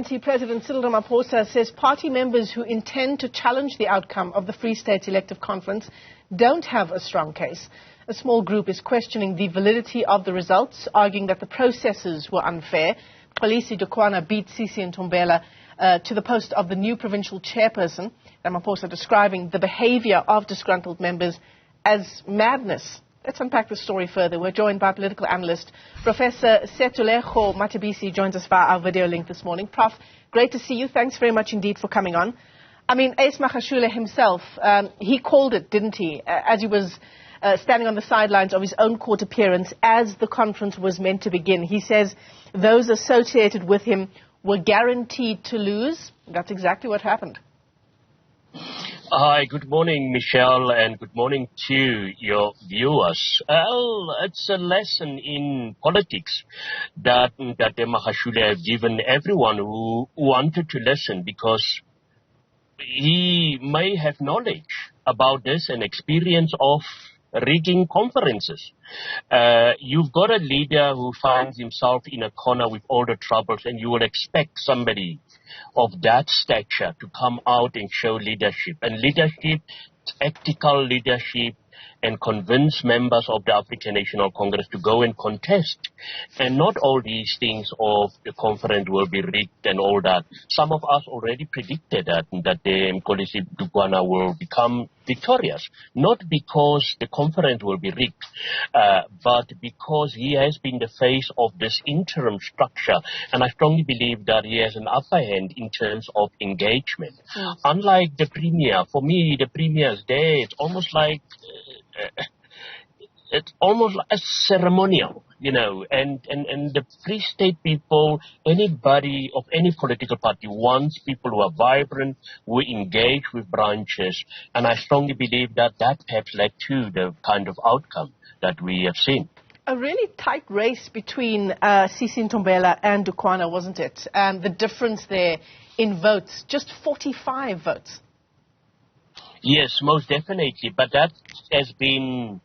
ANC President Cyril Ramaphosa says party members who intend to challenge the outcome of the Free State's elective conference don't have a strong case. A small group is questioning the validity of the results, arguing that the processes were unfair. Xolisi Dukwana beat Sisi Ntombela to the post of the new provincial chairperson. Ramaphosa describing the behavior of disgruntled members as madness. Let's unpack the story further. We're joined by political analyst Professor Sethulego Matebisi, joins us via our video link this morning. Prof, great to see you. Thanks very much indeed for coming on. I mean, Ace Magashule himself, he called it, didn't he, as he was standing on the sidelines of his own court appearance as the conference was meant to begin. He says those associated with him were guaranteed to lose. That's exactly what happened. Hi, good morning, Michelle, and good morning to your viewers. Well, it's a lesson in politics that Mahashule has given everyone who wanted to listen, because he may have knowledge about this and experience of rigging conferences. You've got a leader who finds himself in a corner with all the troubles, and you will expect somebody of that stature to come out and show leadership. And leadership, tactical leadership, and convince members of the African National Congress to go and contest. And not all these things of the conference will be rigged and all that. Some of us already predicted that Xolisi Dukwana will become victorious. Not because the conference will be rigged, but because he has been the face of this interim structure. And I strongly believe that he has an upper hand in terms of engagement. Yes. Unlike the Premier, for me, the Premier is there. It's almost like a ceremonial, you know, and the Free State people, anybody of any political party wants people who are vibrant, who engage with branches, and I strongly believe that perhaps led to the kind of outcome that we have seen. A really tight race between Sisi Ntombela and Dukwana, wasn't it? And the difference there in votes, just 45 votes. Yes, most definitely, but that has been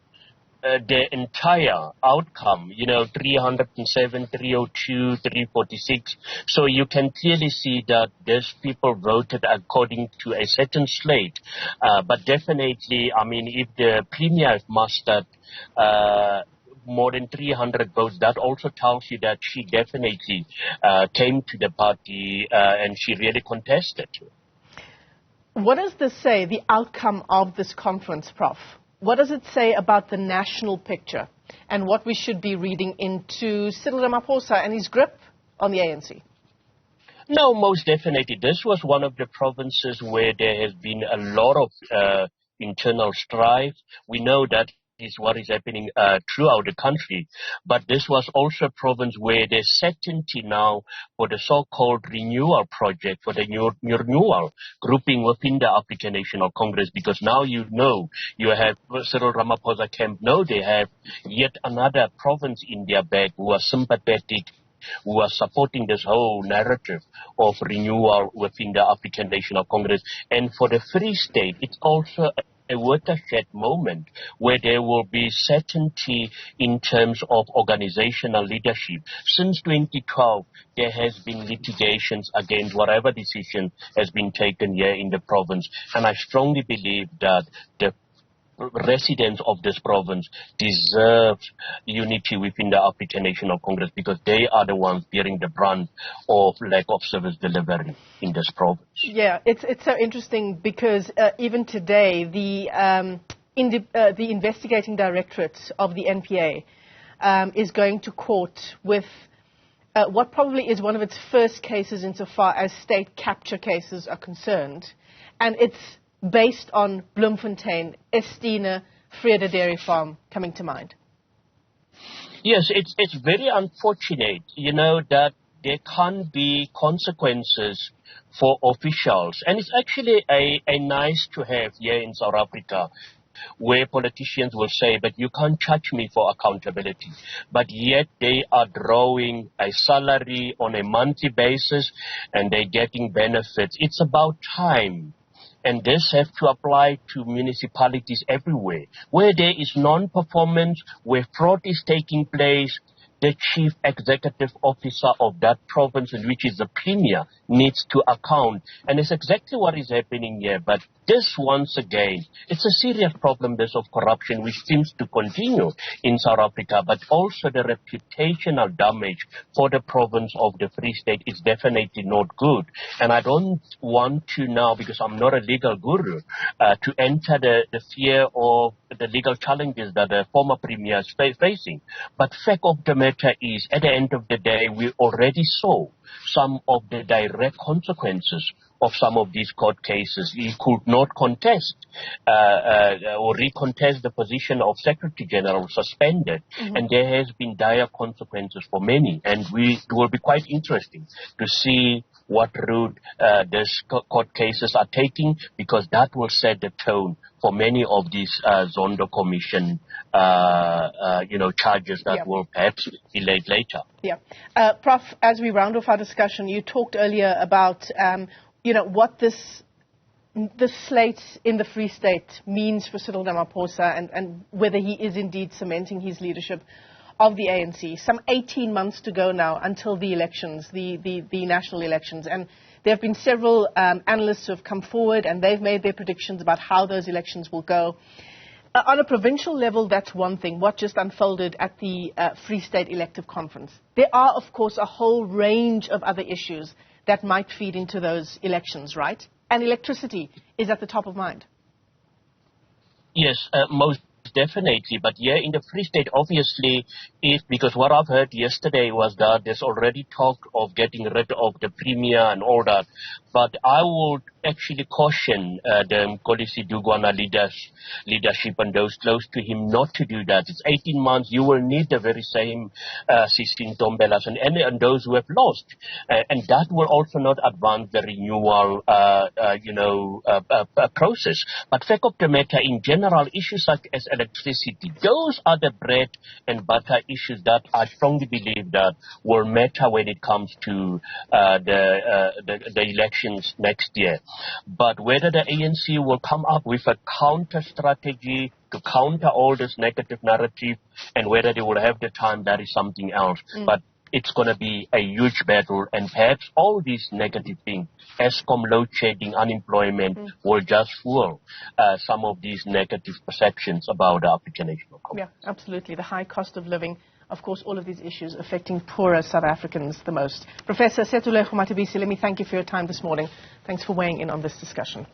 the entire outcome, you know, 307, 302, 346. So you can clearly see that these people voted according to a certain slate. But definitely, I mean, if the Premier has mustered more than 300 votes, that also tells you that she definitely came to the party and she really contested. What does this say, the outcome of this conference, Prof? What does it say about the national picture and what we should be reading into Cyril Ramaphosa and his grip on the ANC? No, most definitely. This was one of the provinces where there has been a lot of internal strife. We know that is what is happening throughout the country. But this was also a province where there's certainty now for the so-called renewal project, for the new renewal grouping within the African National Congress, because now you know you have Cyril Ramaphosa camp. No, they have yet another province in their bag who are sympathetic, who are supporting this whole narrative of renewal within the African National Congress. And for the Free State, it's also a watershed moment where there will be certainty in terms of organizational leadership. Since 2012, there has been litigations against whatever decision has been taken here in the province. And I strongly believe that the residents of this province deserve unity within the African National Congress, because they are the ones bearing the brunt of lack of service delivery in this province. Yeah, it's so interesting because even today the investigating directorate of the NPA is going to court with what probably is one of its first cases insofar as state capture cases are concerned, and it's based on Bloemfontein, Estina, Vrede Dairy Farm coming to mind. Yes, it's very unfortunate, you know, that there can't be consequences for officials. And it's actually a nice to have here in South Africa, where politicians will say, but you can't charge me for accountability. But yet they are drawing a salary on a monthly basis and they're getting benefits. It's about time. And this has to apply to municipalities everywhere. Where there is non-performance, where fraud is taking place, the chief executive officer of that province, in which is the premier, needs to account. And it's exactly what is happening here. But this, once again, it's a serious problem, this of corruption, which seems to continue in South Africa, but also the reputational damage for the province of the Free State is definitely not good. And I don't want to now, because I'm not a legal guru, to enter the fear of the legal challenges that the former premier is facing. But fact of the matter is, at the end of the day, we already saw some of the direct consequences of some of these court cases. He could not contest or recontest the position of Secretary General, suspended, and there has been dire consequences for many. And it will be quite interesting to see what route these court cases are taking, because that will set the tone for many of these Zondo Commission, charges that will perhaps be laid later. Yeah. Prof, as we round off our discussion, you talked earlier about, what this slate in the Free State means for Cyril Ramaphosa and whether he is indeed cementing his leadership of the ANC. Some 18 months to go now until the elections, the national elections. And there have been several analysts who have come forward and they've made their predictions about how those elections will go. On a provincial level, that's one thing, what just unfolded at the Free State Elective Conference. There are, of course, a whole range of other issues that might feed into those elections, right? And electricity is at the top of mind. Yes, most definitely. But yeah, in the Free State, obviously, because what I've heard yesterday was that there's already talk of getting rid of the premier and all that. But I would actually caution the Mkolisi Dugwana leadership and those close to him not to do that. It's 18 months. You will need the very same Sistine Tombelas and those who have lost. And that will also not advance the renewal, process. But fact of the matter, in general, issues such as electricity, those are the bread and butter issues that I strongly believe that will matter when it comes to the elections next year. But whether the ANC will come up with a counter strategy to counter all this negative narrative and whether they will have the time, that is something else. But it's going to be a huge battle, and perhaps all these negative things, Eskom, load shedding, unemployment, will just fuel some of these negative perceptions about the African National Congress. Yeah, absolutely. The high cost of living, of course, all of these issues affecting poorer South Africans the most. Professor Sethulego Matebisi, let me thank you for your time this morning. Thanks for weighing in on this discussion.